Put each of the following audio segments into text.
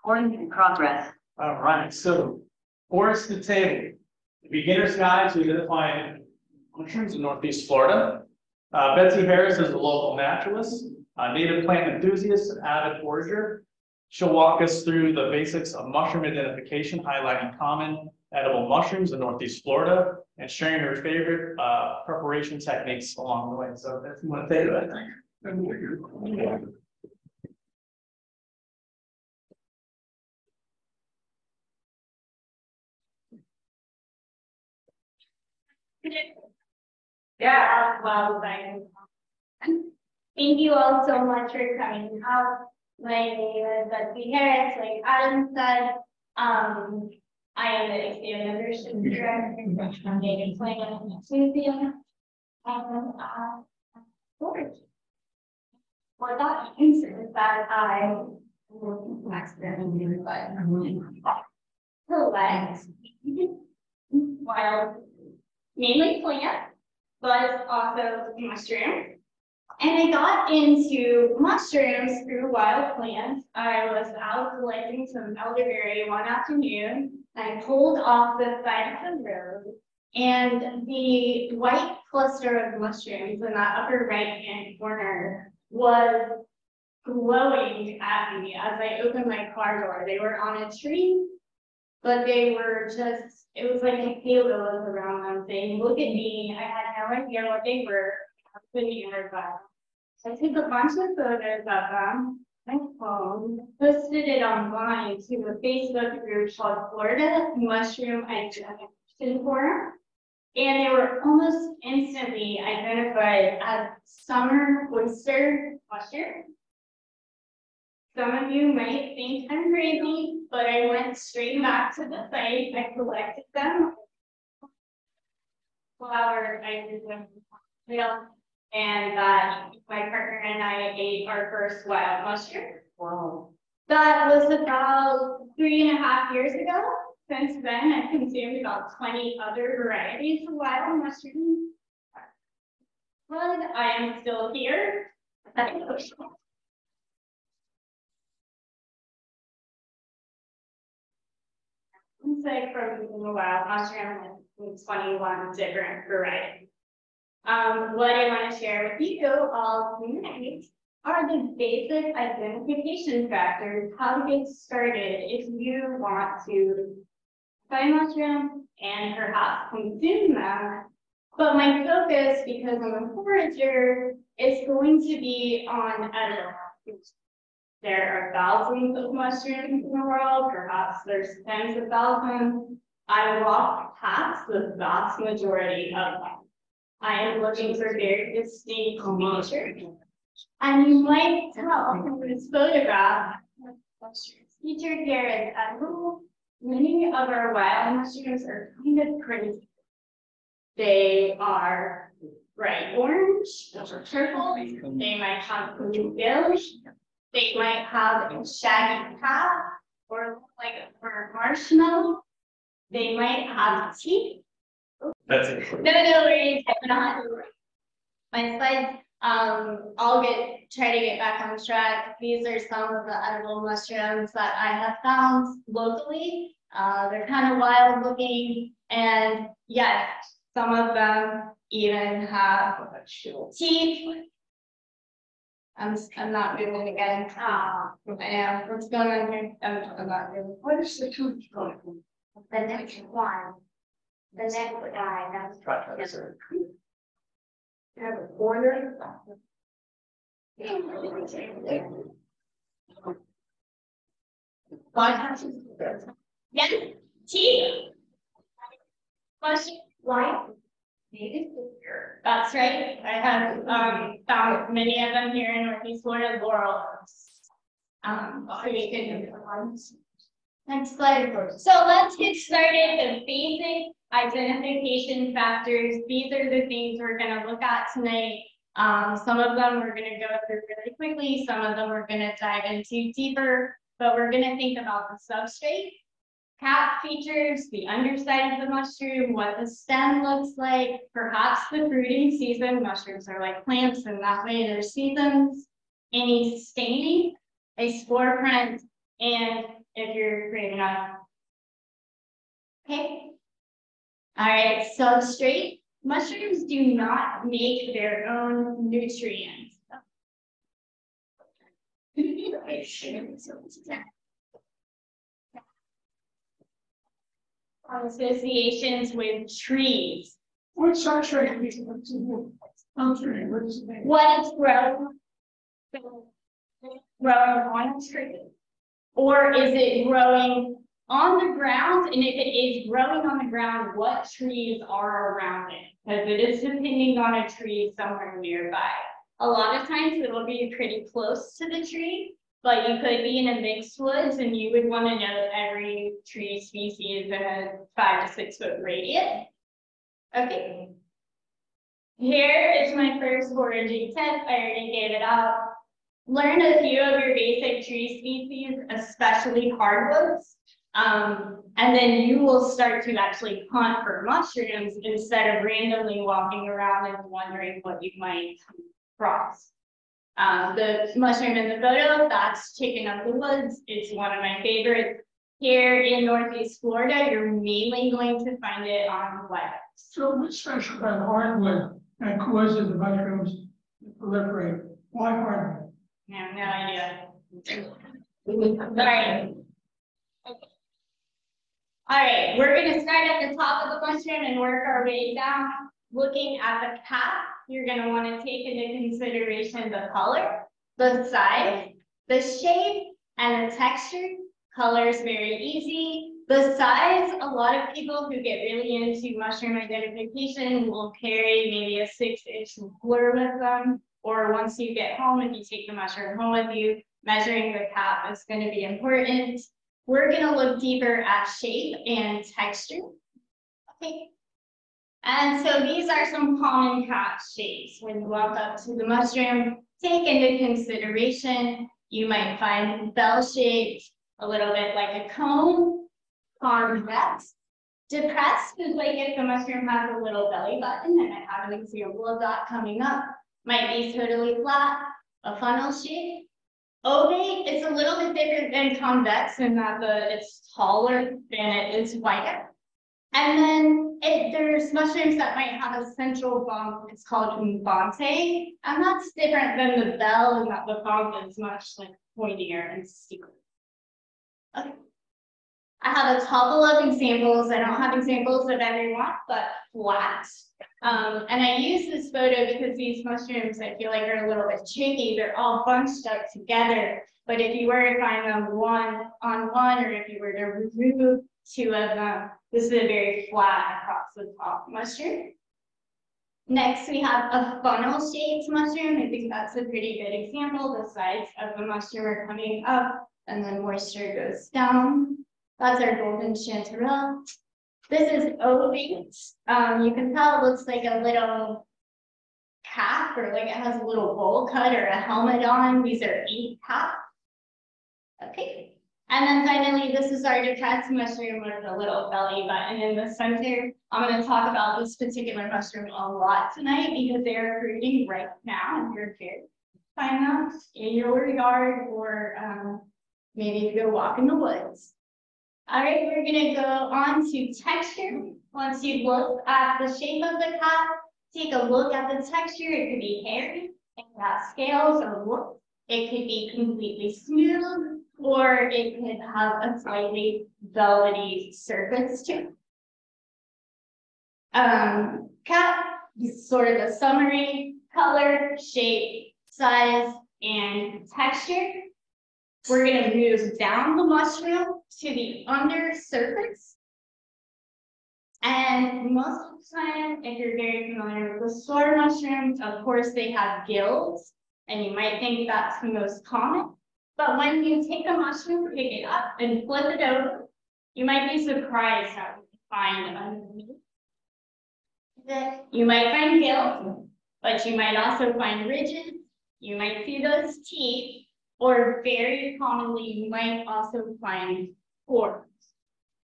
Recording in progress. All right, so forest to table, the beginner's guide to identifying mushrooms in Northeast Florida. Betsy Harris is a local naturalist, a native plant enthusiast, and avid forager. She'll walk us through the basics of mushroom identification, highlighting common edible mushrooms in Northeast Florida, and sharing her favorite preparation techniques along the way. So Betsy, you want to take it? Yeah, well, thank you all so much for coming out. My name is Betsy Harris. Like Adam said, I am the executive membership director from Native Plant Museum. What that means is that I accidentally collect wild, mainly plant, but also mushroom. And I got into mushrooms through wild plants. I was out collecting some elderberry one afternoon. I pulled off the side of the road, and the white cluster of mushrooms in that upper right-hand corner was glowing at me as I opened my car door. They were on a tree, but they were just, it was like a halo was around them saying, look at me. I had no idea what they were. I couldn't even survive. I took a bunch of photos of them, my phone, posted it online to a Facebook group called Florida Mushroom Identification Forum. And they were almost instantly identified as summer oyster mushrooms. Some of you might think I'm crazy, but I went straight back to the site. I collected them. Flower, I did them. And my partner and I ate our first wild mushroom. Wow. That was about 3.5 years ago. Since then, I've consumed about 20 other varieties of wild mushrooms. But I am still here. Like from the wild mushroom and 21 different varieties. What I want to share with you all tonight are the basic identification factors, how to get started if you want to buy mushrooms and perhaps consume them. But my focus, because I'm a forager, is going to be on edible mushrooms. There are thousands of mushrooms in the world, perhaps there's tens of thousands. I walk past the vast majority of them. I am looking for very distinct features. And you might tell from this photograph, featured here is edible. Many of our wild mushrooms are kind of crazy. They are bright orange, purple, they might have blue bills. They might have a shaggy cap or look like a burnt marshmallow. They might have teeth. That's it. No worries, I'm not. My slides, I'll try to get back on track. These are some of the edible mushrooms that I have found locally. They're kind of wild looking, and yes, some of them even have teeth. I'm not moving again. I know. What's going on here? I'm not moving. What is the tooth going? The next one. The next guy. That's Try this. You have a corner? yes. Teeth. White. That's right. I have found many of them here in Northeast Florida, laurel oaks. So we can next slide. So let's get started. The basic identification factors. These are the things we're going to look at tonight. Some of them we're going to go through really quickly. Some of them we're going to dive into deeper. But we're going to think about the substrate. Cap features, the underside of the mushroom, what the stem looks like, perhaps the fruiting season. Mushrooms are like plants, and that way there's seasons. Any staining, a spore print, and if you're brave enough. Okay. All right, substrate. Mushrooms do not make their own nutrients. Associations with trees. What substrate is it? Substrate, what is the name? What is growing on a tree? Or is it growing on the ground? And if it is growing on the ground, what trees are around it? Because it is depending on a tree somewhere nearby. A lot of times it will be pretty close to the tree, but you could be in a mixed woods and you would want to know every tree species in a 5 to 6 foot radius. Okay. Here is my first foraging tip. I already gave it out. Learn a few of your basic tree species, especially hardwoods. And then you will start to actually hunt for mushrooms instead of randomly walking around and wondering what you might come across. The mushroom in the photo, that's chicken of the woods. It's one of my favorites. Here in Northeast Florida, you're mainly going to find it on wet. So what's special about hardwood that causes the mushrooms to proliferate? Why hardwood? I have no idea. Sorry. All right, we're going to start at the top of the mushroom and work our way down. Looking at the cap, you're going to want to take into consideration the color, the size, the shape, and the texture. Color is very easy. The size, a lot of people who get really into mushroom identification will carry maybe a 6-inch ruler with them. Or once you get home, if you take the mushroom home with you, measuring the cap is going to be important. We're going to look deeper at shape and texture. Okay. And so these are some common cap shapes. When you walk up to the mushroom, take into consideration, you might find bell-shaped, a little bit like a cone, convex. Depressed is like if the mushroom has a little belly button, and I have an example of that coming up. Might be totally flat, a funnel shape. Ovate is a little bit different than convex in that it's taller than it is wider. And then there's mushrooms that might have a central bump. It's called umbante, and that's different than the bell in that the bump is much like pointier and steeper. Okay. I have a couple of examples. I don't have examples of every one, but flat. And I use this photo because these mushrooms, I feel like, are a little bit tricky. They're all bunched up together. But if you were to find them one on one, or if you were to remove 2 of them, this is a very flat across the top mushroom. Next, we have a funnel-shaped mushroom. I think that's a pretty good example. The sides of the mushroom are coming up, and then moisture goes down. That's our golden chanterelle. This is ovate. You can tell it looks like a little cap, or like it has a little bowl cut or a helmet on. These are 8 caps. Okay. And then finally, this is our depressed mushroom with a little belly button in the center. I'm going to talk about this particular mushroom a lot tonight because they are fruiting right now, and you're here to find them in your yard, or maybe if you go walk in the woods. All right, we're going to go on to texture. Once you look at the shape of the cap, take a look at the texture. It could be hairy, it could have scales or wood. It could be completely smooth, or it could have a slightly velvety surface to it. Cap is sort of a summary: color, shape, size, and texture. We're going to move down the mushroom to the under surface. And most of the time, if you're very familiar with the sword mushrooms, of course, they have gills, and you might think that's the most common. But when you take a mushroom, pick it up, and flip it over, you might be surprised how you find underneath. You might find gills, but you might also find ridges. You might see those teeth. Or very commonly, you might also find pores.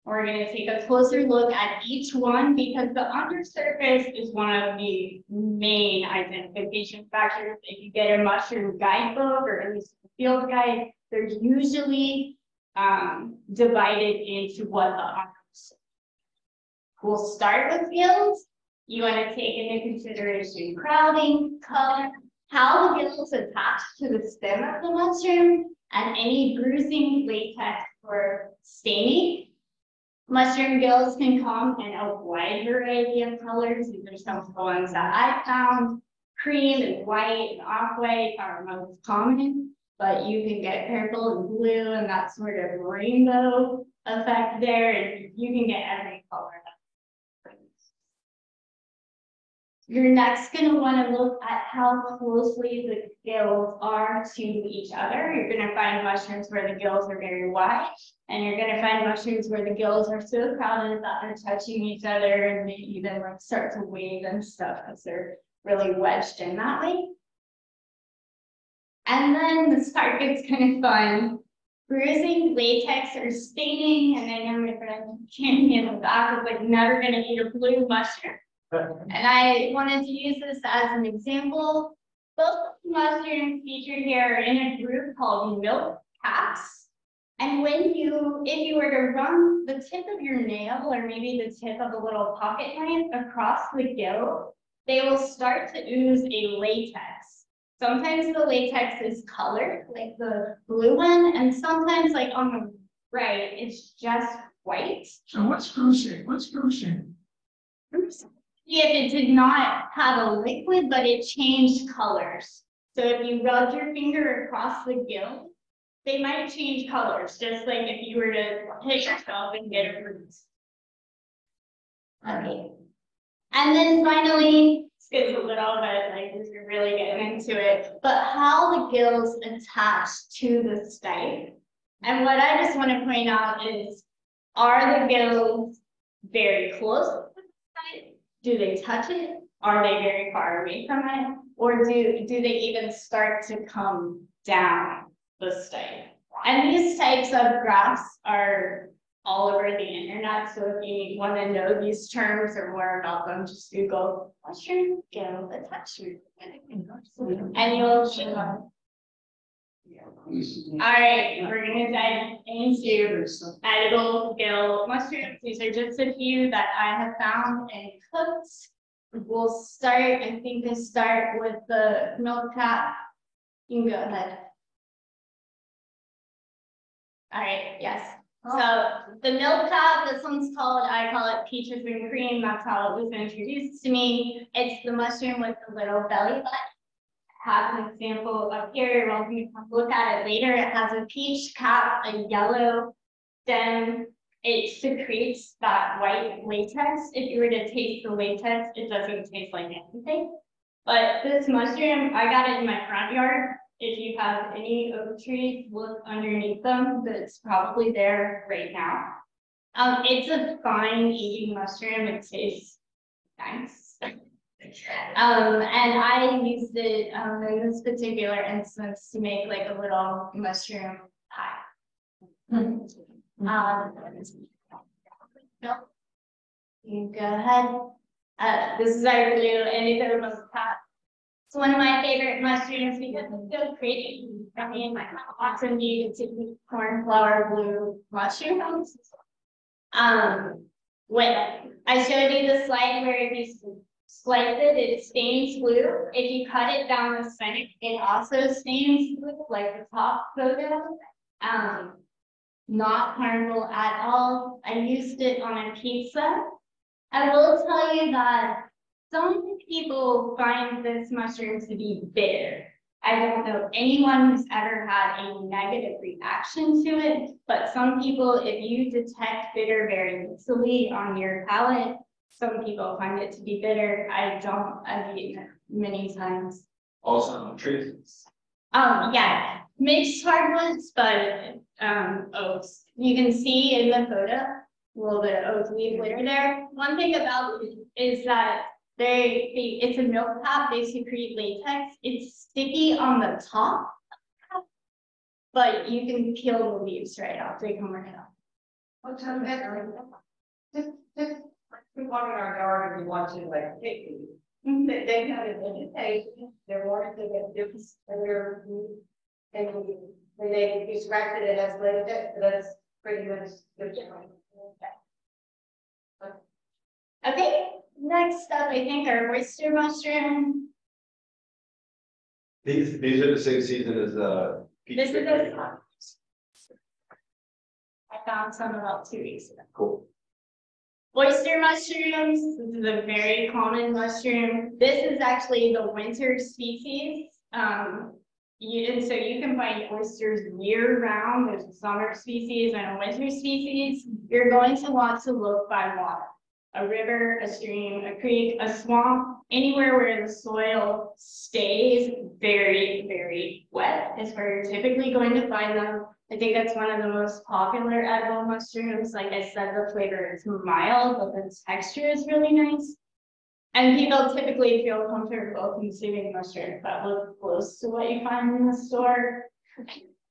We're going to take a closer look at each one because the undersurface is one of the main identification factors. If you get a mushroom guidebook or at least a field guide, there's usually divided into what the arms. We'll start with gills. You want to take into consideration crowding, color, how the gills attach to the stem of the mushroom, and any bruising, latex, or staining. Mushroom gills can come in a wide variety of colors. These are some of the ones that I found. Cream and white and off-white are most common, but you can get purple and blue and that sort of rainbow effect there, and you can get every color. You're next going to want to look at how closely the gills are to each other. You're going to find mushrooms where the gills are very wide, and you're going to find mushrooms where the gills are so crowded that they're touching each other and they even like start to wave and stuff because they're really wedged in that way. And then this part gets kind of fun. Bruising, latex, or staining, and I know my friend Jamie in the back was like never going to eat a blue mushroom. And I wanted to use this as an example. Both mushrooms featured here are in a group called milk caps. And if you were to run the tip of your nail or maybe the tip of a little pocket knife across the gill, they will start to ooze a latex. Sometimes the latex is colored, like the blue one, and sometimes like on the right, it's just white. So what's bruising? What's bruising? If it did not have a liquid, but it changed colors. So if you rubbed your finger across the gill, they might change colors, just like if you were to hit yourself and get a bruise. Okay. And then finally, this gets a little bit like this, you're really getting into it, but how the gills attach to the stipe. And what I just want to point out is, are the gills very close to the stipe? Do they touch it? Are they very far away from it? Or do they even start to come down the stipe? And these types of graphs are all over the internet. So if you want to know these terms or more about them, just Google mushroom gill attachment. And you'll see them. All right, we're going to dive into edible gill mushrooms. These are just a few that I have found and cooked. We'll start, I think I start with the milk cap. You can go ahead. All right, yes. So the milk cap, this one's called, I call it peaches and cream. That's how it was introduced to me. It's the mushroom with the little belly button. Have an example up here. Well, we can look at it later. It has a peach cap, a yellow stem. It secretes that white latex. If you were to taste the latex, it doesn't taste like anything. But this mushroom, I got it in my front yard. If you have any oak trees, look underneath them. That's probably there right now. It's a fine eating mushroom. It tastes nice. And I used it in this particular instance to make like a little mushroom pie. You go ahead. This is our blue and it's one of my favorite mushrooms because it's so pretty. I mean, I often use cornflower blue mushrooms. When I showed you the slide where it used to slice it, it stains blue. If you cut it down the center, it also stains blue, like the top photo. Not harmful at all. I used it on a pizza. I will tell you that some people find this mushroom to be bitter. I don't know anyone who's ever had a negative reaction to it, but some people, if you detect bitter very easily on your palate, some people find it to be bitter. I don't. I've eaten it many times. Also on trees. Yeah, mixed hardwoods, but oaks. You can see in the photo a little bit of oak leaf litter there. One thing about it is that it's a milk cap. They secrete latex. It's sticky on the top, but you can peel the leaves right off. They come right off. What time is it? Just we walk in our yard and we want to like pick these. They have a limitation. They're wanting to get different and And they described it as like that, that's pretty much the general. Okay, next up, I think our oyster mushroom. These are the same season as peach This is chicken. I found some about 2 weeks ago. Cool. Oyster mushrooms, this is a very common mushroom. This is actually the winter species. And so you can find oysters year round. There's a summer species and a winter species. You're going to want to look by water. A river, a stream, a creek, a swamp, anywhere where the soil stays very, very wet is where you're typically going to find them. I think that's one of the most popular edible mushrooms. Like I said, the flavor is mild, but the texture is really nice. And people typically feel comfortable consuming mushrooms that look close to what you find in the store.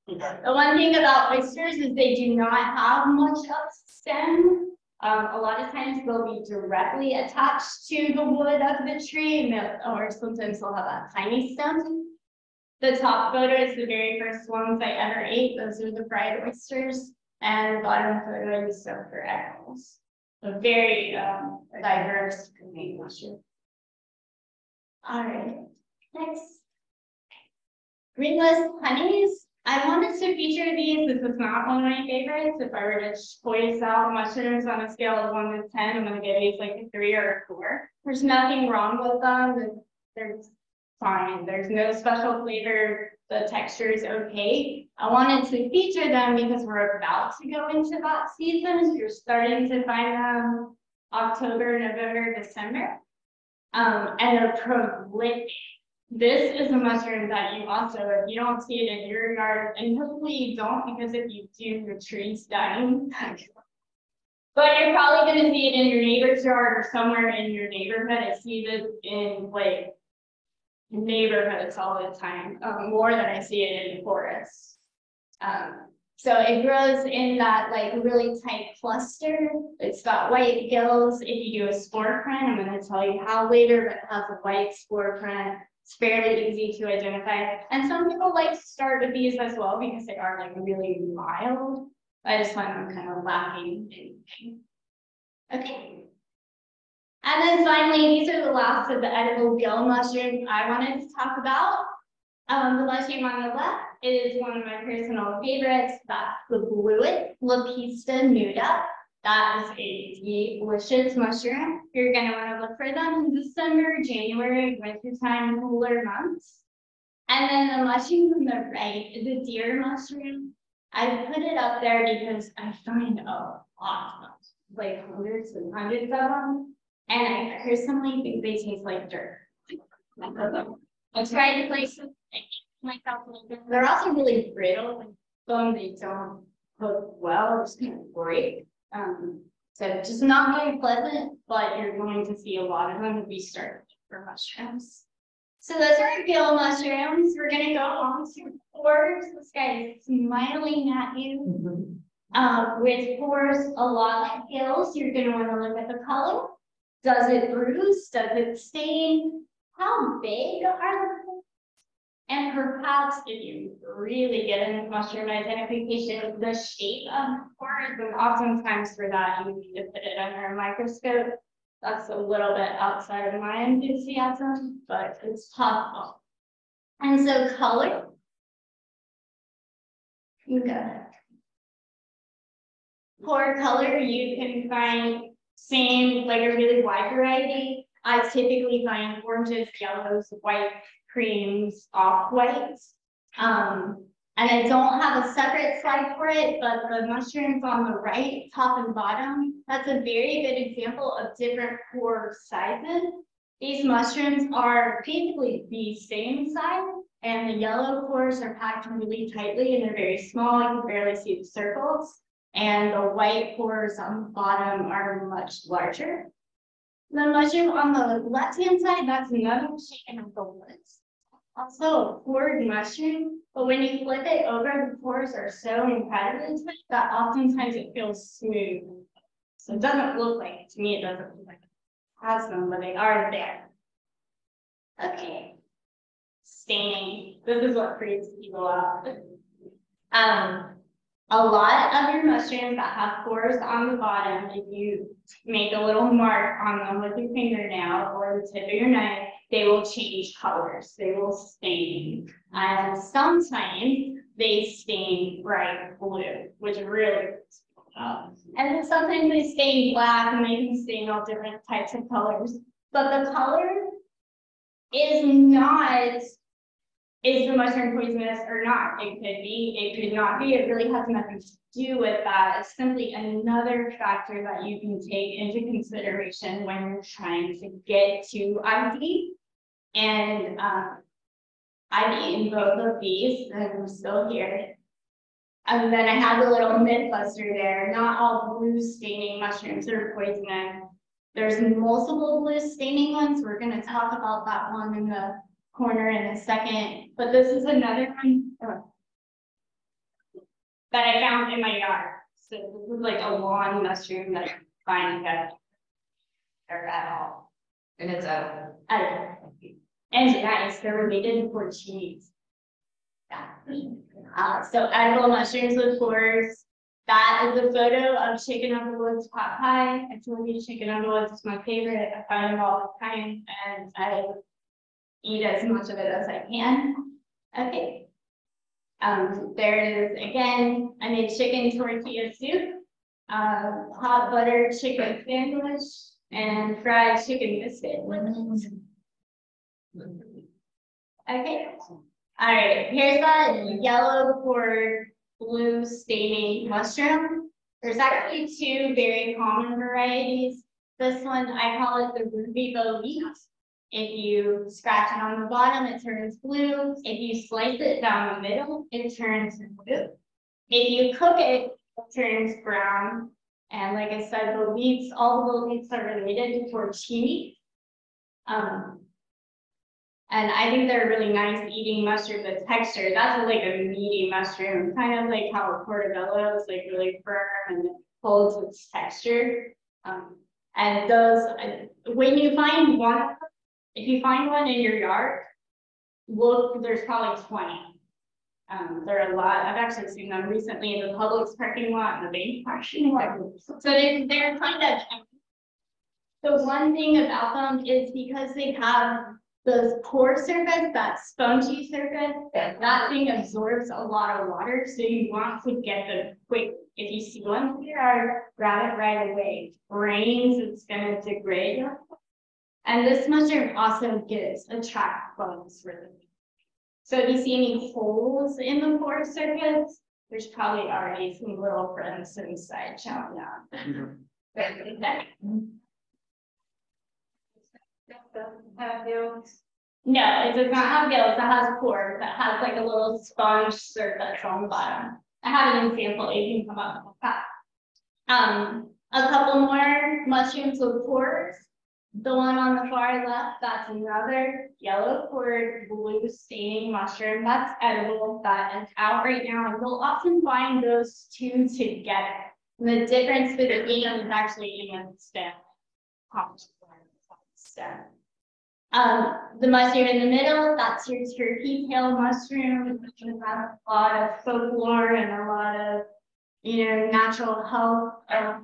The one thing about oysters is they do not have much of stem. A lot of times they'll be directly attached to the wood of the tree, or sometimes they'll have a tiny stem. The top photo is the very first ones I ever ate. Those are the fried oysters. And the bottom photo is so for animals. A very diverse mushroom. All right, next. Ringless honeys. I wanted to feature these. This is not one of my favorites. If I were to choice out mushrooms on a scale of 1 to 10, I'm going to give these like a 3 or a 4. There's nothing wrong with them. They're fine. There's no special flavor. The texture is okay. I wanted to feature them because we're about to go into that season. You're starting to find them October, November, December. And they're prolific. This is a mushroom that you also, if you don't see it in your yard, and hopefully you don't, because if you do, your tree's dying. But you're probably going to see it in your neighbor's yard or somewhere in your neighborhood. I see this in like neighborhoods all the time, more than I see it in forests. So it grows in that like really tight cluster. It's got white gills. If you do a spore print, I'm going to tell you how later, but it has a white spore print. It's fairly easy to identify. And some people like to start with these as well because they are like really mild. I just find them kind of lacking. Okay. And then finally, these are the last of the edible gill mushrooms I wanted to talk about. The mushroom on the left is one of my personal favorites. That's the bluet, Lepista nuda. That is a delicious mushroom. You're going to want to look for them in December, January, wintertime, cooler months. And then the mushroom on the right is a deer mushroom. I put it up there because I find a lot of them, like hundreds and hundreds of them. And I personally think they taste like dirt. I tried places myself. They're also really brittle. When they don't cook well, it's kind of break. So just not very pleasant, but you're going to see a lot of them if we start for mushrooms. So those are gill mushrooms. We're going to go on to pores. This guy is smiling at you. With pores, a lot like gills, you're going to want to look at the color. Does it bruise? Does it stain? How big are the pores? And perhaps if you really get into mushroom identification, the shape of the pores, and oftentimes for that you need to put it under a microscope. That's a little bit outside of my enthusiasm, but it's possible. And so color. Good. Pore color, you can find same, like a really wide variety. I typically find oranges, yellows, white, creams, off-whites. And I don't have a separate slide for it, but the mushrooms on the right, top and bottom, that's a very good example of different pore sizes. These mushrooms are basically the same size, and the yellow pores are packed really tightly and they're very small. You can barely see the circles. And the white pores on the bottom are much larger. The mushroom on the left-hand side, that's another shape of the woods. Also a pored mushroom, but when you flip it over, the pores are so incredibly tight that oftentimes it feels smooth. So it doesn't look like, to me, it doesn't look like it has them, but they are there. Okay. Staining. This is what freaks people out. A lot of your mushrooms that have pores on the bottom, if you make a little mark on them with your fingernail or the tip of your knife, they will change colors. They will stain. And sometimes they stain bright blue, which really and then sometimes they stain black and they can stain all different types of colors. But the color is not, is the mushroom poisonous or not? It could be, it could not be. It really has nothing to do with that. It's simply another factor that you can take into consideration when you're trying to get to ID. And I've eaten both of these and I'm still here. And then I have a little myth buster there. Not all blue staining mushrooms are poisonous. There's multiple blue staining ones. We're going to talk about that one in the corner in a second. But this is another one that I found in my yard. So this is like a lawn mushroom that I find that or at all. And it's edible. Edible. And nice. They're related for cheese. Yeah. So edible mushrooms with pores. That is a photo of chicken of the woods pot pie. I told you chicken of the woods is my favorite. I find them all the time and I eat as much of it as I can. Okay. There is again, I made chicken tortilla soup, hot butter chicken sandwich, and fried chicken biscuit. Okay. All right, here's that yellow cord blue staining mushroom. There's actually two very common varieties. This one, I call it the ruby bolete. If you scratch it on the bottom, it turns blue. If you slice it down the middle, it turns blue. If you cook it, it turns brown. And like I said, boletes, all the boletes are related to porcini. And I think they're really nice eating mushroom. The texture, that's like a meaty mushroom, kind of like how a portobello is like really firm and it holds its texture. And those, when you find one, if you find one in your yard, look, there's probably 20. There are a lot. I've actually seen them recently in the Publix parking lot and the bank parking lot. So they're kind of. The one thing about them is because they have those pore surface, that spongy surface, that thing absorbs a lot of water. So you want to get them quick. If you see one in your yard, grab it right away. Rains, it's going to degrade. And this mushroom also attracts bugs really. So if you see any holes in the pore surface, there's probably already some little friends inside showing up. No, it does not have gills. It has pores. It has like a little sponge surface on the bottom. I have an example. You can come up with that. A couple more mushrooms with pores. The one on the far left, that's another yellow pored blue staining mushroom. That's edible. That is out right now. You'll often find those two together. And the difference between them is actually in the stem. The mushroom in the middle, that's your turkey tail mushroom, which has a lot of folklore and a lot of, natural health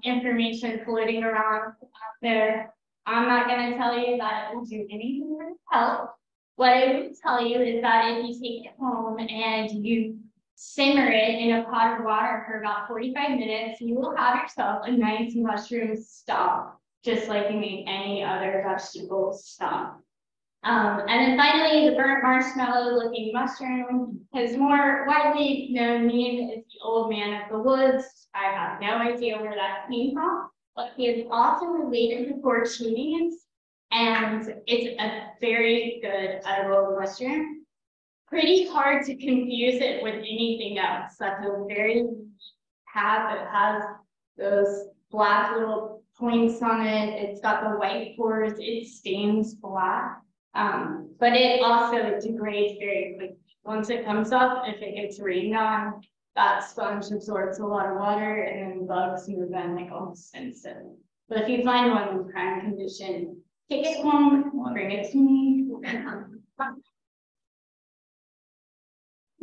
information floating around out there. I'm not going to tell you that it will do anything for health. What I will tell you is that if you take it home and you simmer it in a pot of water for about 45 minutes, you will have yourself a nice mushroom stock, just like you make any other vegetable stock. And then finally, the burnt marshmallow looking mushroom. His more widely known name is the old man of the woods. I have no idea where that came from, but he is also related to porcinians, and it's a very good edible mushroom. Pretty hard to confuse it with anything else. That's a very tab. It has those black little points on it. It's got the white pores. It stains black. But it also degrades very quickly. Once it comes up, if it gets rained on, that sponge absorbs a lot of water and then bugs move in like almost instantly. But if you find one in prime condition, take it home, bring it to me.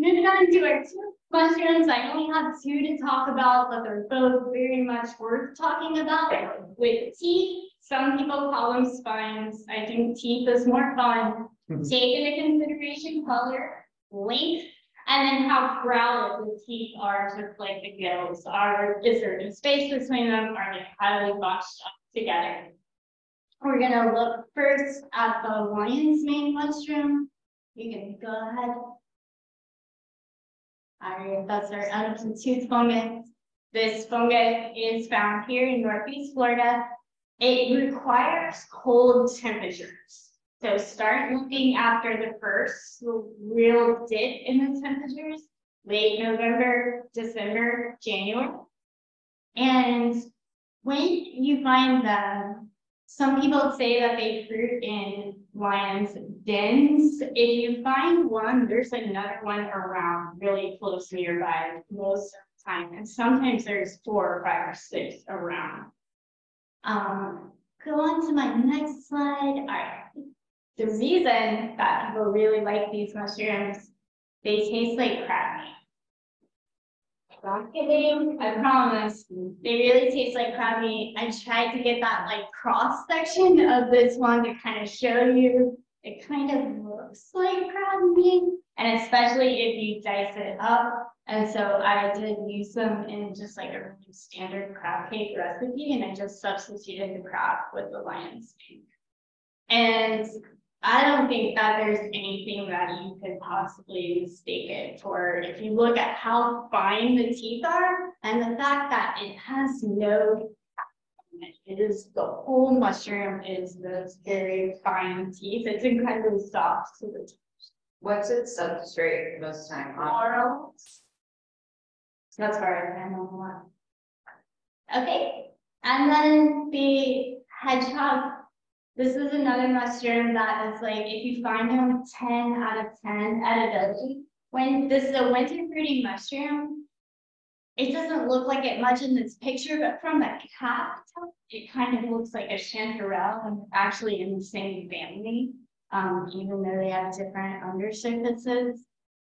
moving on to our two mushrooms. I only have two to talk about, but they're both very much worth talking about. With teeth, some people call them spines. I think teeth is more fun. Take into consideration color, length, and then how crowded the teeth are, just like the gills. Is there no space between them? Are they highly bunched up together? We're gonna look first at the lion's mane mushroom. You can go ahead. All right, that's our uneven tooth fungus. This fungus is found here in Northeast Florida. It requires cold temperatures. So start looking after the first real dip in the temperatures, late November, December, January. And when you find them, some people say that they fruit in lions' dens. If you find one, there's another one around really close nearby most of the time. And sometimes there's 4 or 5 or 6 around. Go on to my next slide. All right. The reason that people really like these mushrooms, they taste like crab meat. Not kidding, I promise. They really taste like crab meat. I tried to get that like cross section of this one to kind of show you. It kind of looks like crab meat, and especially if you dice it up. And so I did use them in just like a really standard crab cake recipe, and I just substituted the crab with the lion's mane. And I don't think that there's anything that you could possibly mistake it for. If you look at how fine the teeth are and the fact that it has no, it is the whole mushroom is those very fine teeth. It's incredibly soft to the touch. What's its substrate most time? Coral. That's hard, I know a lot. Okay, and then the hedgehog. This is another mushroom that is like, if you find them 10 out of 10 edibility. When this is a winter fruiting mushroom, it doesn't look like it much in this picture, but from the cap, it kind of looks like a chanterelle, and actually in the same family, even though they have different undersurfaces.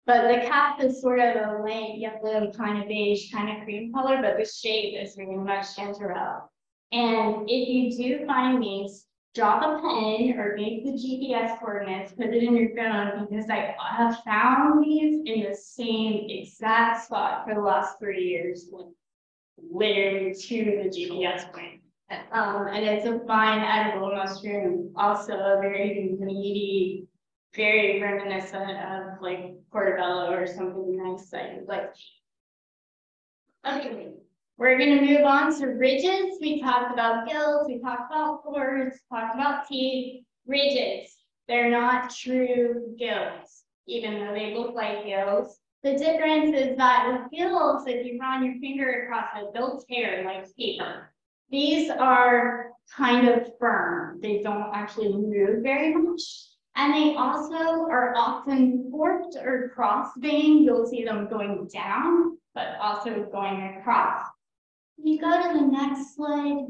But the cap is sort of a light yellow, kind of beige, kind of cream color, but the shape is very much chanterelle. And if you do find these, drop a pen or make the GPS coordinates, put it in your phone, because I have found these in the same exact spot for the last 3 years, literally to the GPS point. And it's a fine edible mushroom, also a very meaty, very reminiscent of like portobello or something nice that you'd like to eat. Okay. We're going to move on to ridges. We talked about gills, we talked about pores, talked about teeth. Ridges, they're not true gills, even though they look like gills. The difference is that with gills, if you run your finger across it, they'll tear like paper. These are kind of firm. They don't actually move very much. And they also are often forked or cross-veined. You'll see them going down, but also going across. You go to the next slide,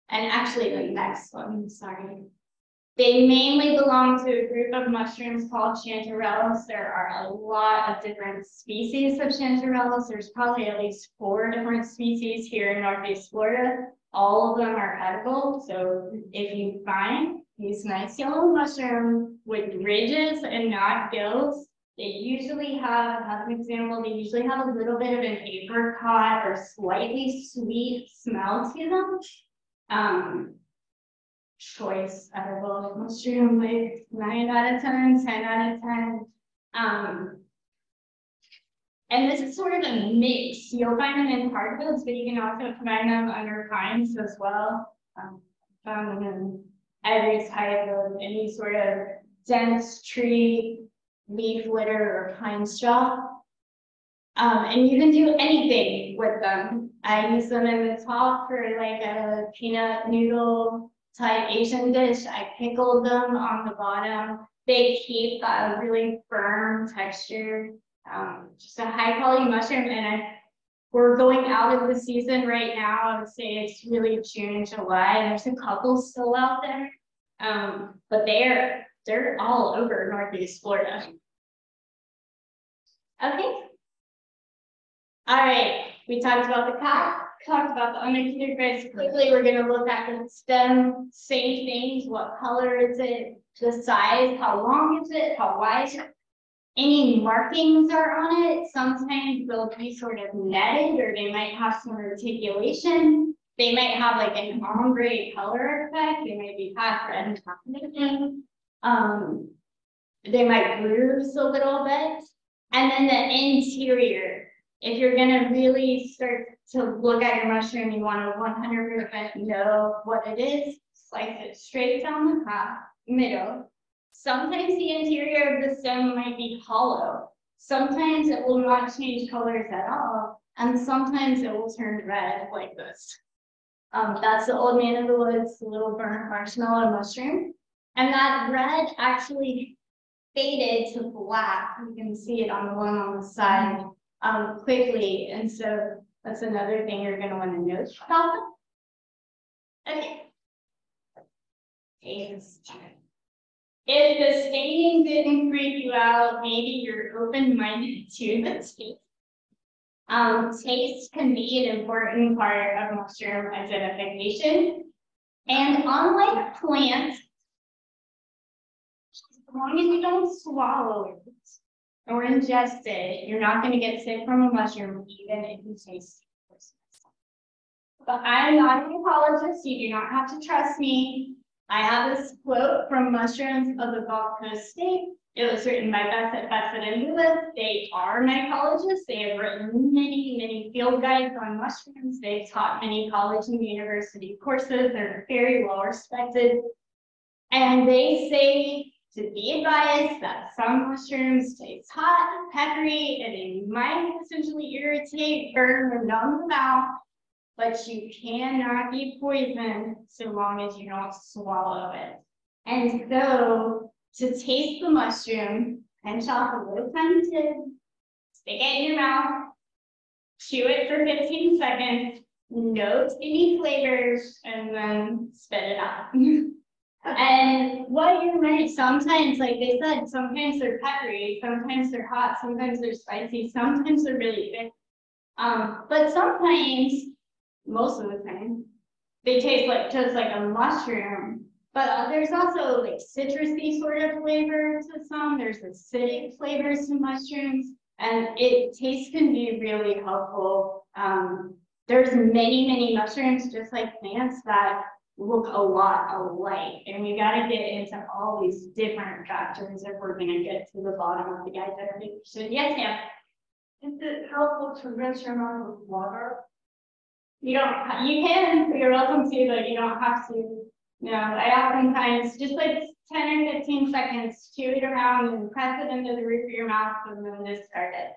and actually the next one, sorry. They mainly belong to a group of mushrooms called chanterelles. There are a lot of different species of chanterelles. There's probably at least 4 different species here in Northeast Florida. All of them are edible. So if you find these nice yellow mushrooms with ridges and not gills, they usually have, as an example, they usually have a little bit of an apricot or slightly sweet smell to them. Choice edible mushroom, like 9 out of 10, 10 out of 10. And this is sort of a mix. You'll find them in hardwoods, but you can also find them under pines as well. Found them in every type of any sort of dense tree, leaf litter, or pine straw. And you can do anything with them. I use them in the top for like a peanut noodle type Asian dish. I pickled them on the bottom. They keep a really firm texture. Just a high quality mushroom, and we're going out of the season right now. I would say it's really June, July. There's a couple still out there, but they're all over Northeast Florida. Okay. All right, we talked about the cap, talked about the undercuticus. Quickly, we're gonna look at the stem, same things, what color is it, the size, how long is it, how wide is it? Any markings are on it. Sometimes they'll be sort of netted, or they might have some articulation. They might have like an ombre color effect. They might be half red and half missing. They might bruise a little bit. And then the interior. If you're gonna really start to look at your mushroom, you want to 100% know what it is. Slice it straight down the middle. Sometimes the interior of the stem might be hollow. Sometimes it will not change colors at all. And sometimes it will turn red like this. That's the old man of the woods, the little burnt marshmallow mushroom. And that red actually faded to black. You can see it on the one on the side quickly. And so that's another thing you're going to want to note about them. Okay. If the staining didn't freak you out, maybe you're open-minded to the taste. Taste can be an important part of mushroom identification. And unlike plants, as long as you don't swallow it or ingest it, you're not going to get sick from a mushroom, even if you taste it. But I'm not an ecologist. You do not have to trust me. I have this quote from Mushrooms of the Gulf Coast State. It was written by Betsy and Ringless. They are mycologists. They have written many field guides on mushrooms. They've taught many college and university courses. They're very well respected. And they say to be advised that some mushrooms taste hot, peppery, and they might essentially irritate, burn, or numb the mouth. But you cannot be poisoned so long as you don't swallow it. And so, to taste the mushroom, pinch off a little tiny tip, stick it in your mouth, chew it for 15 seconds, note any flavors, and then spit it out. And what you might sometimes, like they said, sometimes they're peppery, sometimes they're hot, sometimes they're spicy, sometimes they're really thick. But sometimes, most of the time, they taste like just like a mushroom. But there's also like citrusy sort of flavor to some. There's acidic flavors to mushrooms, and taste can be really helpful. There's many mushrooms, just like plants, that look a lot alike, and we got to get into all these different factors if we're going to get to the bottom of the identification. Yes, ma'am. Is it helpful to rinse your mouth with water? You can, you're welcome to, but you don't have to. No, I oftentimes just like 10 or 15 seconds, chew it around and press it into the roof of your mouth and then discard it.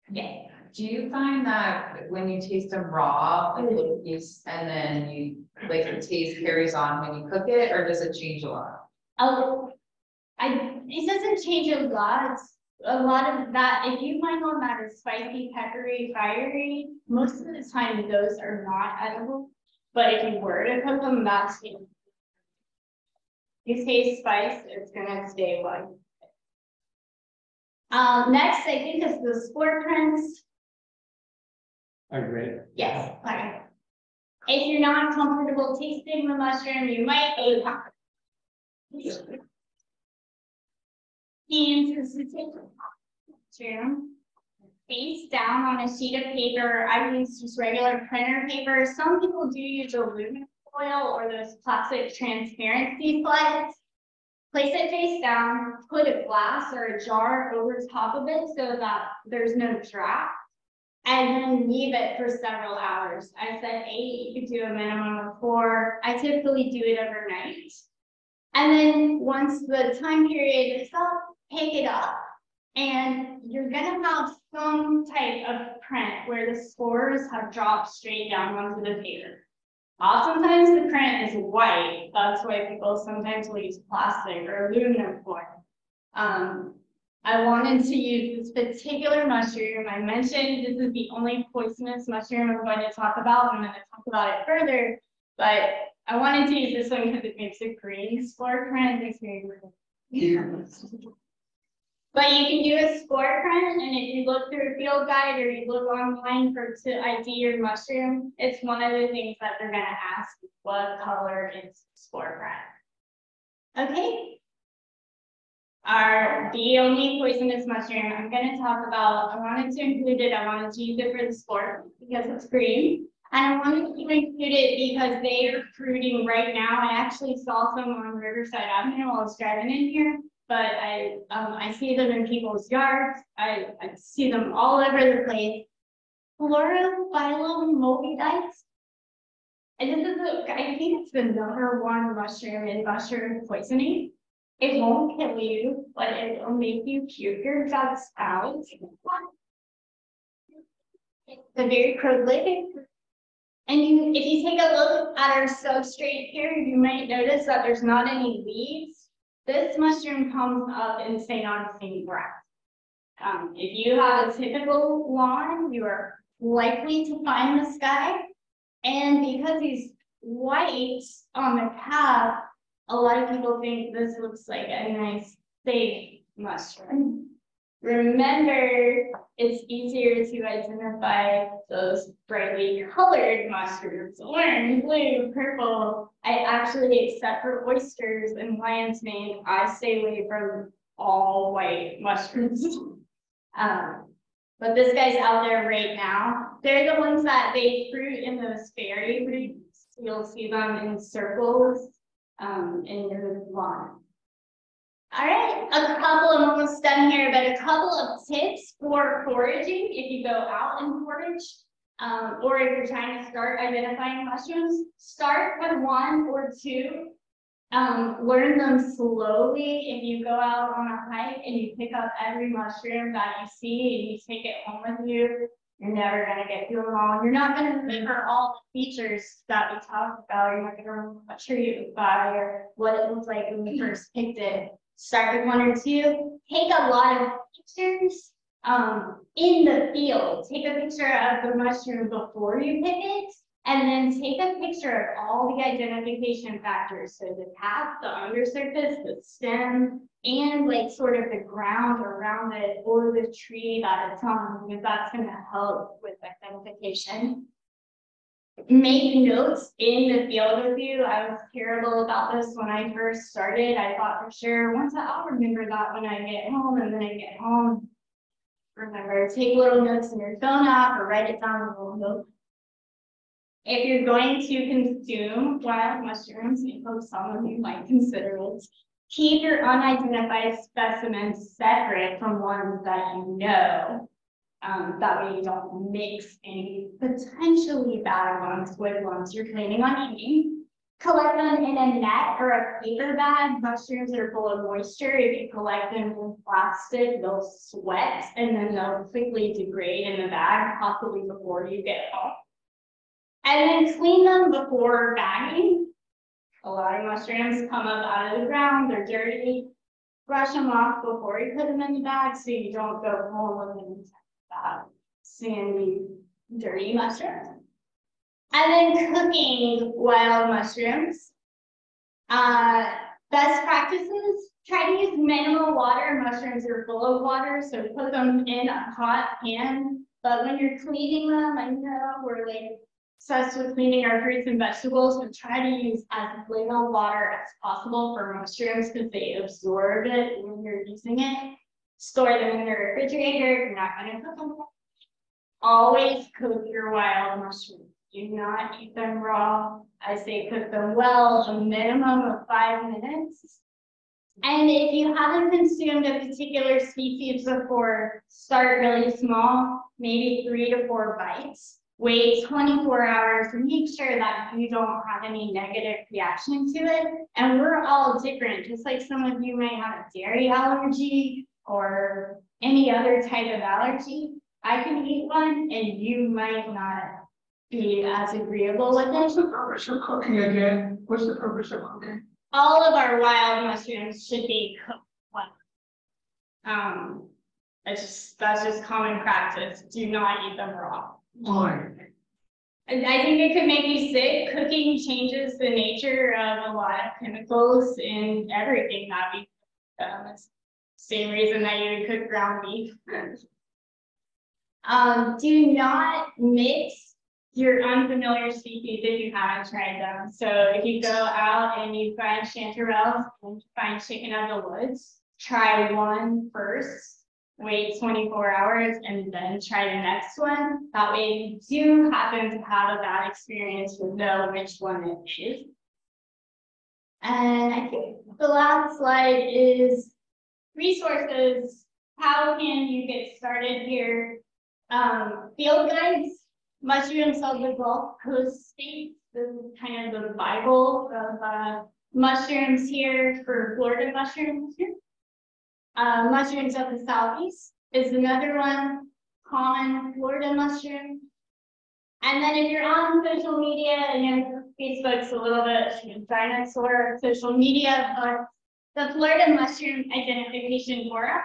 Yeah. Do you find that when you taste them raw, like a little piece, and then you like the taste carries on when you cook it, or does it change a lot? It doesn't change a lot. A lot of that, if you find one that is spicy, peppery, fiery, most of the time those are not edible. But if you were to cook them, that's it. You taste spice, it's gonna stay white. Next, I think is the spore prints. Are you ready? Yes. Okay. If you're not comfortable tasting the mushroom, you might be mushroom face down on a sheet of paper. I use just regular printer paper. Some people do use aluminum foil or those plastic transparency slides. Place it face down, put a glass or a jar over top of it so that there's no draft, and then leave it for several hours. I said 8, you could do a minimum of 4. I typically do it overnight. And then once the time period is up, pick it up. And you're gonna have some type of print where the spores have dropped straight down onto the paper. Oftentimes the print is white. That's why people sometimes will use plastic or aluminum foil. I wanted to use this particular mushroom. I mentioned this is the only poisonous mushroom I'm going to talk about. I'm going to talk about it further, but I wanted to use this one because it makes a green spore print. It's very weird. But you can do a spore print, and if you look through a field guide or you look online to ID your mushroom, it's one of the things that they're gonna ask, what color is spore print? Okay. The only poisonous mushroom I'm gonna talk about, I wanted to include it, I wanted to use it for the sport because it's green. And I wanted to include it because they are fruiting right now. I actually saw some on Riverside Avenue while I was driving in here. But I see them in people's yards. I see them all over the place. Chlorophyllum mobidites. And this is, I think it's the #1 mushroom in mushroom poisoning. It won't kill you, but it will make you puke your guts out. It's a very prolific. And if you take a look at our substrate here, you might notice that there's not any leaves. This mushroom comes up in St. Augustine grass. If you have a typical lawn, you are likely to find this guy. And because he's white on the cap, a lot of people think this looks like a nice, safe mushroom. Remember, it's easier to identify those brightly colored mushrooms, orange, blue, purple. I actually, except for oysters and lion's mane, I stay away from all white mushrooms. But this guy's out there right now. They're the ones that they fruit in those fairy roots. You'll see them in circles in your lawn. All right, I'm almost done here, but a couple of tips for foraging if you go out and forage, or if you're trying to start identifying mushrooms, start with 1 or 2. Learn them slowly. If you go out on a hike and you pick up every mushroom that you see and you take it home with you, you're never gonna get through them all. You're not gonna remember all the features that we talked about. You're not gonna remember what tree it was by or what it looked like when you first picked it. Start with 1 or 2. Take a lot of pictures in the field. Take a picture of the mushroom before you pick it, and then take a picture of all the identification factors. So the cap, the undersurface, the stem, and like sort of the ground around it or the tree that it's on, because that's going to help with identification. Make notes in the field with you. I was terrible about this when I first started. I thought for sure, I'll remember that when I get home, and then I get home. Remember, take little notes in your phone app or write it down in a little note. If you're going to consume wild mushrooms, I hope some of you might consider it, keep your unidentified specimens separate from ones that you know. That way you don't mix any potentially bad ones with ones you're planning on eating. Collect them in a net or a paper bag. Mushrooms are full of moisture. If you collect them in plastic, they'll sweat and then they'll quickly degrade in the bag, possibly before you get home. And then clean them before bagging. A lot of mushrooms come up out of the ground, they're dirty. Brush them off before you put them in the bag so you don't go home with them. Sandy, dirty mushrooms. And then cooking wild mushrooms. Best practices, try to use minimal water. Mushrooms are full of water, so put them in a hot pan. But when you're cleaning them, I know we're like obsessed with cleaning our fruits and vegetables, but try to use as little water as possible for mushrooms because they absorb it when you're using it. Store them in the refrigerator. You're not going to cook them. Always cook your wild mushrooms. Do not eat them raw. I say cook them well, a minimum of 5 minutes. And if you haven't consumed a particular species before, start really small, maybe 3 to 4 bites. Wait 24 hours and make sure that you don't have any negative reaction to it. And we're all different, just like some of you might have a dairy allergy or any other type of allergy. I can eat one and you might not be as agreeable with What's it. the purpose of cooking again? What's the purpose of cooking? All of our wild mushrooms should be cooked well. That's just common practice. Do not eat them raw. Why? And I think it could make you sick. Cooking changes the nature of a lot of chemicals in everything that we Same reason that you would cook ground beef. Do not mix your unfamiliar species if you haven't tried them. So if you go out and you find chanterelles and you find chicken out of the woods, try one first, wait 24 hours, and then try the next one. That way you do happen to have a bad experience, you'll know which one it is. And I think the last slide is resources. How can you get started here? Field guides, mushrooms of the Gulf Coast states. This is kind of the Bible of mushrooms here for Florida mushrooms here. Mushrooms of the Southeast is another one, common Florida mushroom. And then if you're on social media, and Facebook's a little bit dinosaur social media, but the Florida Mushroom Identification Forum,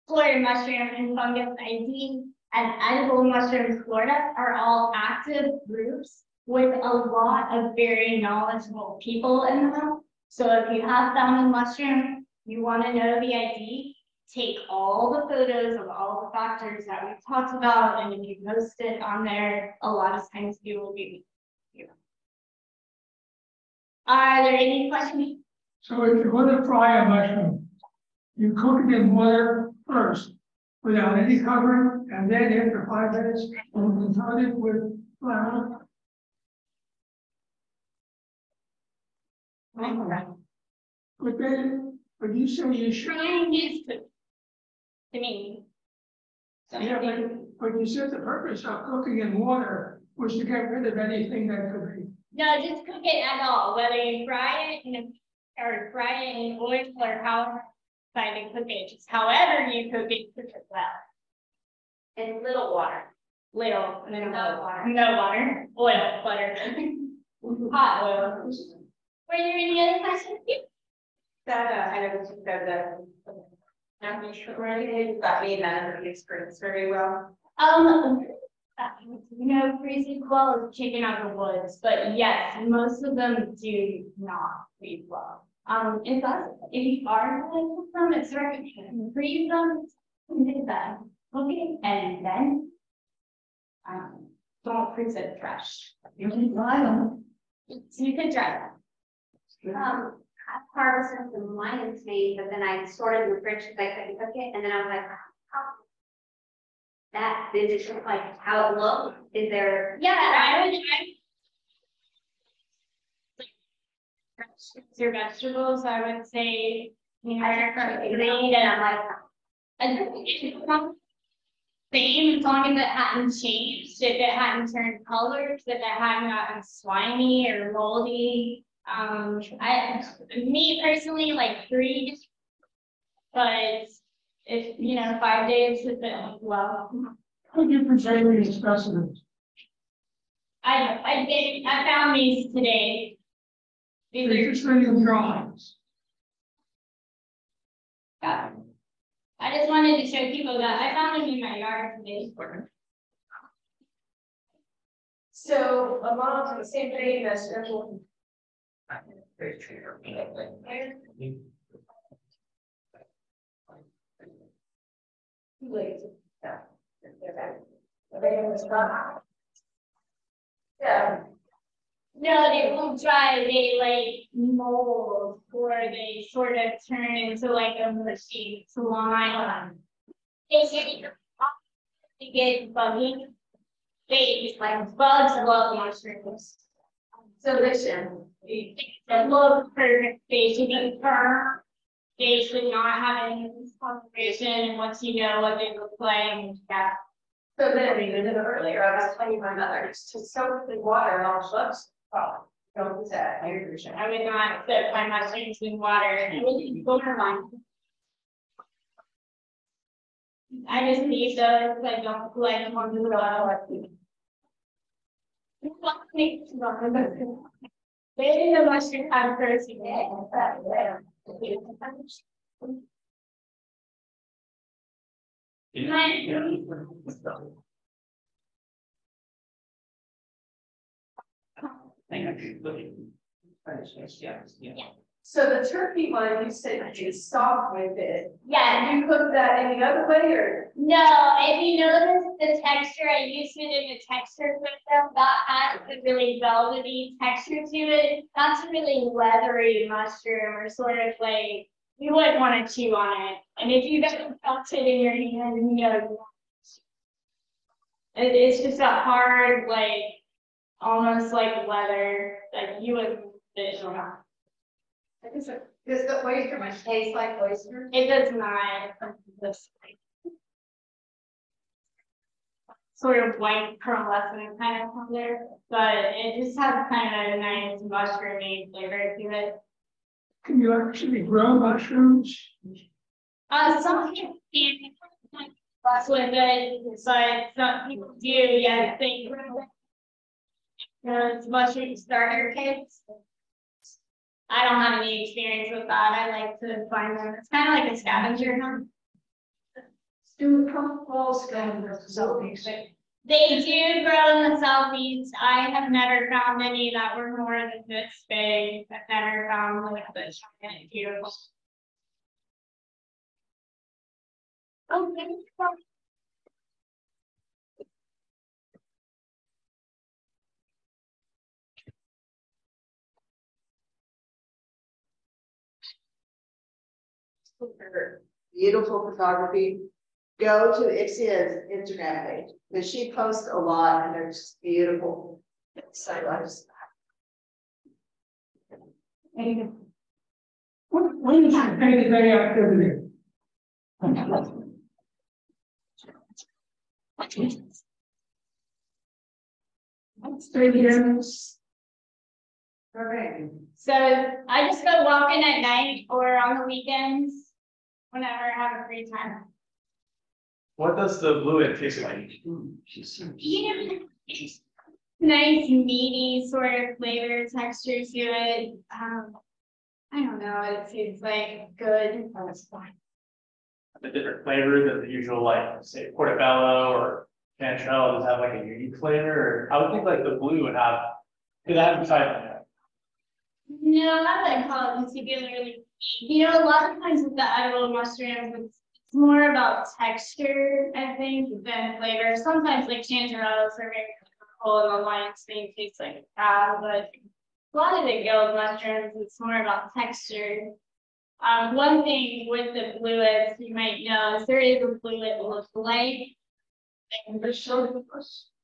Florida Mushroom and Fungus ID, and Edible Mushrooms Florida are all active groups with a lot of very knowledgeable people in them. So if you have found a mushroom, you want to know the ID, take all the photos of all the factors that we've talked about, and if you post it on there, a lot of times you will be here. Are there any questions? So if you're going to fry a mushroom, you cook it in water first without any covering, and then after 5 minutes, you coat it with flour. But then, but you say you should. Trying is to me. Yeah, but you said the purpose of cooking in water was to get rid of anything that could be. No, just cook it at all, whether you fry it in oil or however you cook it. Just however you cook it well. And little water. Little, minimal No water. No water. Oil, butter. Hot oil. Were there any other questions? That, I know you said that. That made none of the experience very well. Freezing well is chicken out of the woods, but yes, most of them do not freeze well. If you are going to cook them, it's recommended freeze them, do that, cook it, and then don't freeze it fresh. You can dry them. You can dry them. I harvested some lion's mane, but then I stored it in the fridge because I couldn't cook it, and then I was like, how? That did it look like how it looked? Is there? Yeah, I your vegetables, I would say, green and like, same as long as it hadn't changed, if it hadn't turned colors, if it hadn't gotten slimy or moldy. Me personally, like 3, but if 5 days, if it well. Could you present these specimens? I found these today. These They're just reading drawings. I just wanted to show people that I found them in my yard today. So, along to the same thing as. Yeah. No, they won't dry, they like mold, or they sort of turn into like a mushy slime. They get buggy. They like bugs love mushrooms. Delicious. They look perfect, they should be firm. They should not have any discoloration, and once you know what they look like, yeah. So then, I mean, a little earlier, I was telling my mother to soak the water and all the bugs. Oh, don't do that. I agree. I would not put my mushrooms in water. I would borderline. I just leave those, I don't like them on the water. Maybe the mushroom have first. So the turkey one, you said you stopped with it. Yeah, You cook that any other way or? no, if you notice the texture, I used it in the texture system, that has a really velvety texture to it. That's a really leathery mushroom or sort of like, you wouldn't want to chew on it. And if you get felt it in your hand, you know, it's just a hard, like, almost like leather, like you would visual. Does the oyster much taste like oyster? It does not. Sort of white pearlescent kind of color, but it just has kind of a nice mushroomy flavor to it. Can you actually grow mushrooms? Some people can't fuss with it, but some people do, yes, they grow it. It's mushroom starter kits. I don't have any experience with that. I like to find them. It's kind of like a scavenger hunt. Do puffballs go in the southeast? They do grow in the southeast. I have never found any that were more than this big. I've never found like this giant, beautiful. Oh, Beautiful photography. Go to Ixia's Instagram page, because she posts a lot and they're just beautiful. So I just. What is your day-to-day activity? Say it again. Okay. so I just go walking at night or on the weekends, whenever I have a free time. What does the fluid taste like? You know, it's nice, meaty sort of flavor texture to it. I don't know, it tastes like good. The different flavors than the usual, like, say, portobello or chanterelle, does it have like a unique flavor? Or I would think like the blue would have, because I haven't tried it yet. No, I wouldn't call it particularly. You know, a lot of times with the edible mushrooms, it's more about texture, I think, than flavor. Sometimes like chanterelles are very colorful and the lion's mane tastes like a cow, but a lot of the guild mushrooms, it's more about texture. One thing with the fluids you might know is there is a fluid lookalike.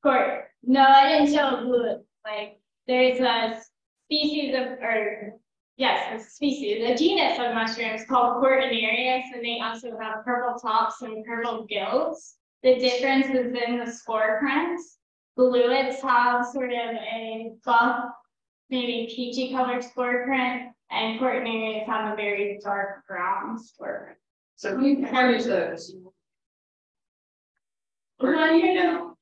Court. No, I didn't show a fluid. Like there's a species of, or yes, a species, a genus of mushrooms called Cortinarius, and they also have purple tops and purple gills. The difference is in the spore prints. Fluids have sort of a buff, maybe peachy colored spore print, and Cortinarius have a very dark brown spore print. So who carries those? Well, you know,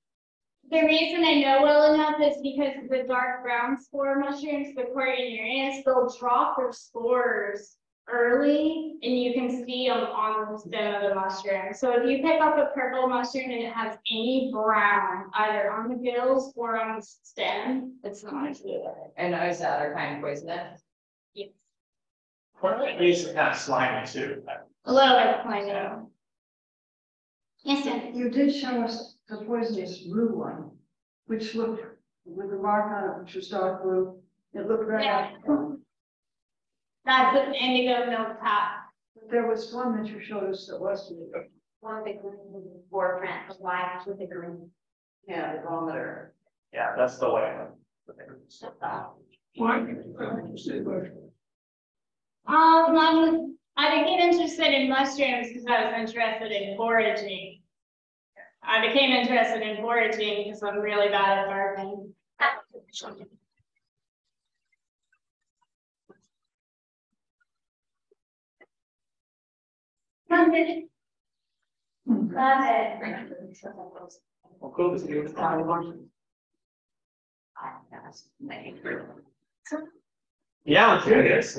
the reason I know well enough is because of the dark brown spore mushrooms, the Cortinarius, they'll drop their spores early and you can see them on the stem of the mushroom. So if you pick up a purple mushroom and it has any brown, either on the gills or on the stem, it's not a fluid. And those that are kind of poisonous. Yes. Cortinarius is kind of slimy too. A little bit of plain. Yes, sir. You did show us the poisonous blue one, which looked with the mark on it, which was dark blue. It looked very. Yeah. That's an indigo milk top. There was one that you showed us that was. One big spore print of white with the green. Yeah, the barometer. Yeah, that's the way. Why? I became interested in mushrooms because I was interested in foraging. I became interested in foraging because I'm really bad at gardening. Love it. Well, cool to see you. Yeah, let's do this.